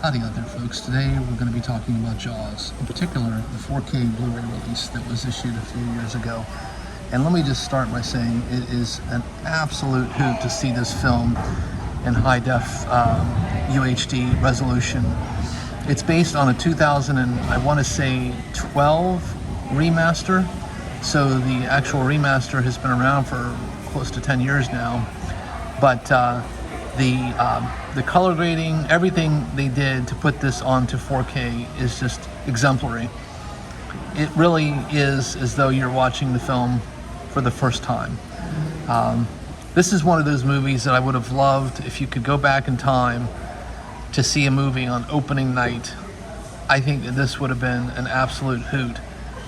Howdy out there, folks. Today we're going to be talking about Jaws, in particular the 4K Blu-ray release that was issued a few years ago. And let me just start by saying it is an absolute hoot to see this film in high-def UHD resolution. It's based on a 2012 remaster, so the actual remaster has been around for close to 10 years now. But the color grading, everything they did to put this onto 4K is just exemplary. It really is as though you're watching the film for the first time. This is one of those movies that I would have loved if you could go back in time to see a movie on opening night. I think that this would have been an absolute hoot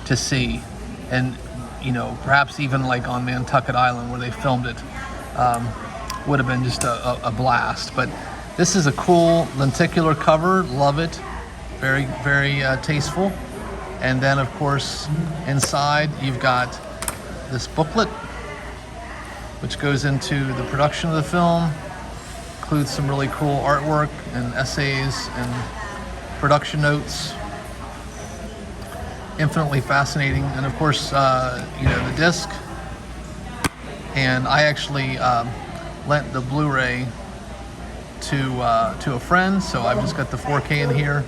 to see, and perhaps even like on Nantucket Island where they filmed it. Would have been just a blast. But this is a cool lenticular cover, love it, very, very tasteful. And then of course inside you've got this booklet which goes into the production of the film, includes some really cool artwork and essays and production notes. Infinitely fascinating. And of course the disc. And I actually lent the Blu-ray to a friend, so I've just got the 4K in here.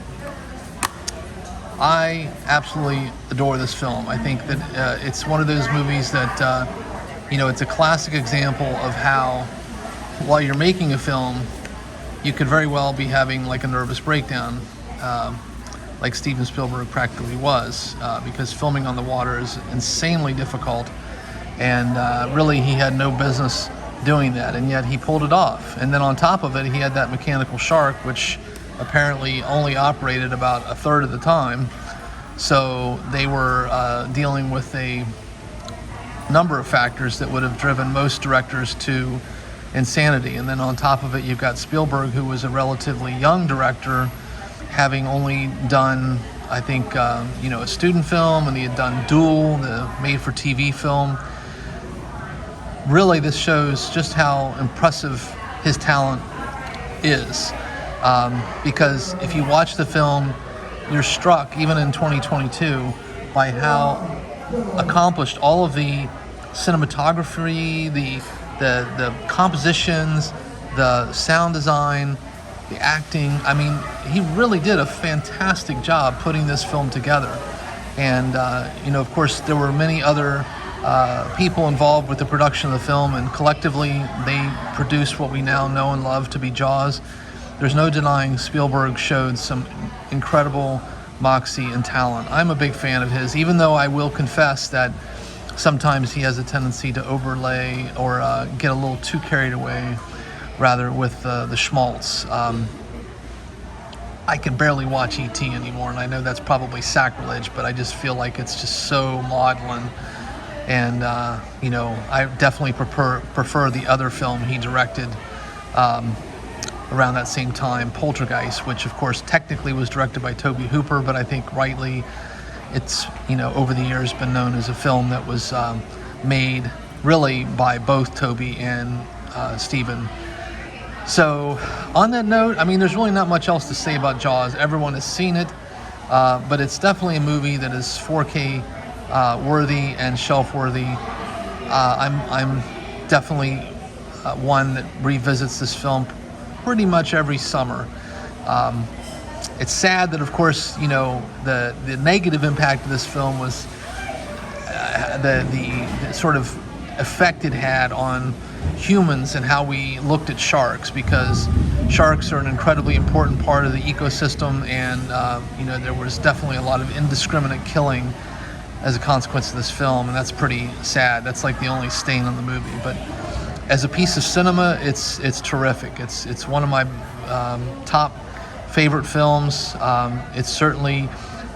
I absolutely adore this film. I think that it's one of those movies that it's a classic example of how, while you're making a film, you could very well be having like a nervous breakdown, like Steven Spielberg practically was, because filming on the water is insanely difficult, and really he had no business doing that, and yet he pulled it off. And then on top of it, he had that mechanical shark, which apparently only operated about a third of the time. So they were dealing with a number of factors that would have driven most directors to insanity. And then on top of it, you've got Spielberg, who was a relatively young director, having only done, I think, a student film, and he had done Duel, the made-for-TV film. Really, this shows just how impressive his talent is, because if you watch the film, you're struck, even in 2022, by how accomplished all of the cinematography, the compositions, the sound design, the acting. I mean, he really did a fantastic job putting this film together. And of course, there were many other people involved with the production of the film, and collectively they produced what we now know and love to be Jaws. There's no denying Spielberg showed some incredible moxie and talent. I'm a big fan of his, even though I will confess that sometimes he has a tendency to overlay or get a little too carried away, rather, with the schmaltz. I can barely watch E.T. anymore, and I know that's probably sacrilege, but I just feel like it's just so maudlin. And I definitely prefer the other film he directed around that same time, Poltergeist, which of course technically was directed by Tobe Hooper, but I think rightly it's over the years been known as a film that was made really by both Tobe and Steven. So on that note, I mean, there's really not much else to say about Jaws. Everyone has seen it, but it's definitely a movie that is 4K worthy and shelf worthy. I'm definitely one that revisits this film pretty much every summer. It's sad that, of course, the negative impact of this film was the sort of effect it had on humans and how we looked at sharks, because sharks are an incredibly important part of the ecosystem, and there was definitely a lot of indiscriminate killing as a consequence of this film, and that's pretty sad. That's like the only stain on the movie. But as a piece of cinema, it's terrific. It's one of my top favorite films. It's certainly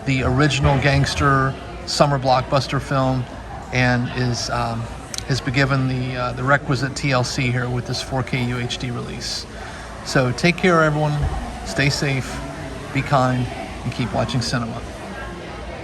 the original gangster summer blockbuster film, and has been given the requisite TLC here with this 4K UHD release. So take care, everyone. Stay safe, be kind, and keep watching cinema.